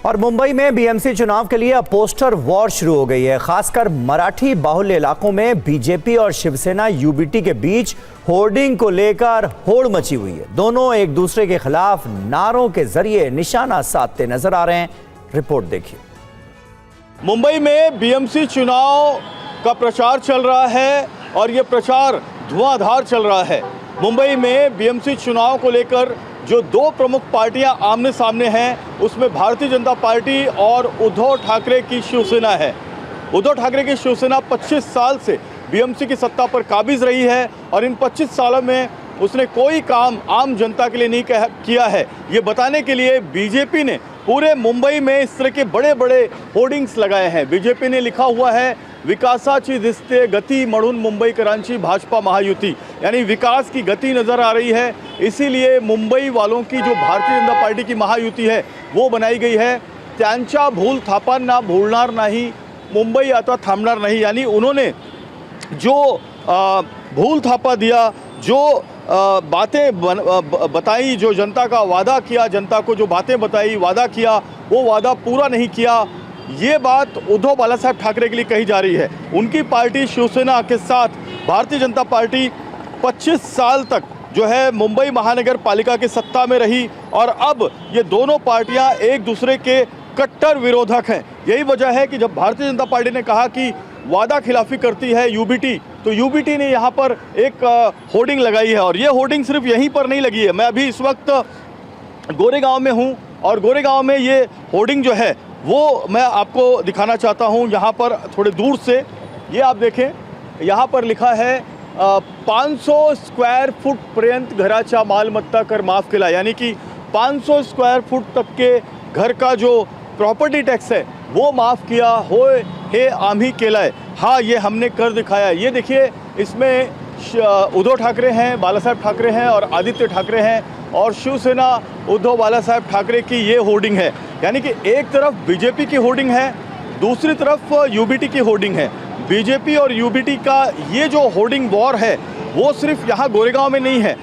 और मुंबई में बीएमसी चुनाव के लिए अब पोस्टर वॉर शुरू हो गई है। खासकर मराठी बाहुल्य इलाकों में बीजेपी और शिवसेना यूबीटी के बीच होर्डिंग को लेकर होड़ मची हुई है। दोनों एक दूसरे के खिलाफ नारों के जरिए निशाना साधते नजर आ रहे हैं। रिपोर्ट देखिए। मुंबई में बीएमसी चुनाव का प्रचार चल रहा है और ये प्रचार धुआंधार चल रहा है। मुंबई में बीएमसी चुनाव को लेकर जो दो प्रमुख पार्टियां आमने सामने हैं, उसमें भारतीय जनता पार्टी और उद्धव ठाकरे की शिवसेना है। उद्धव ठाकरे की शिवसेना 25 साल से बीएमसी की सत्ता पर काबिज रही है और इन 25 सालों में उसने कोई काम आम जनता के लिए नहीं किया है। ये बताने के लिए बीजेपी ने पूरे मुंबई में इस तरह के बड़े बड़े होर्डिंग्स लगाए हैं। बीजेपी ने लिखा हुआ है, विकासाची दिसते गति म्हणून मुंबई करांची भाजपा महायुति, यानी विकास की गति नज़र आ रही है। इसीलिए मुंबई वालों की जो भारतीय जनता पार्टी की महायुति है वो बनाई गई है। त्यांच्या भूल थापांना भूलणार नाही, मुंबई आता थांबणार नहीं, यानी उन्होंने जो भूल थापा दिया, जो बातें बताई, जो जनता का वादा किया, जनता को जो बातें बताई, वादा किया, वो वादा पूरा नहीं किया। ये बात उद्धव बालासाहेब ठाकरे के लिए कही जा रही है। उनकी पार्टी शिवसेना के साथ भारतीय जनता पार्टी 25 साल तक जो है मुंबई महानगर पालिका की सत्ता में रही और अब ये दोनों पार्टियां एक दूसरे के कट्टर विरोधक हैं। यही वजह है कि जब भारतीय जनता पार्टी ने कहा कि वादा खिलाफी करती है यूबीटी, तो यूबीटी ने यहाँ पर एक होर्डिंग लगाई है। और ये होर्डिंग सिर्फ यहीं पर नहीं लगी है। मैं अभी इस वक्त गोरेगांव में हूँ और गोरेगांव में ये होर्डिंग जो है वो मैं आपको दिखाना चाहता हूँ। यहाँ पर थोड़े दूर से ये आप देखें, यहाँ पर लिखा है 500 स्क्वायर फुट पर्यंत घराच्या मालमत्ता कर माफ केला, यानी कि 500 स्क्वायर फुट तक के घर का जो प्रॉपर्टी टैक्स है वो माफ़ किया हो हे आम्ही केलाय। हाँ, ये हमने कर दिखाया। ये देखिए, इसमें उद्धव ठाकरे हैं, बालासाहेब ठाकरे हैं और आदित्य ठाकरे हैं और शिवसेना उद्धव बालासाहेब ठाकरे की ये होर्डिंग है। यानी कि एक तरफ बीजेपी की होर्डिंग है, दूसरी तरफ यूबीटी की होर्डिंग है। बीजेपी और यूबीटी का ये जो होर्डिंग वॉर है वो सिर्फ यहाँ गोरेगांव में नहीं है,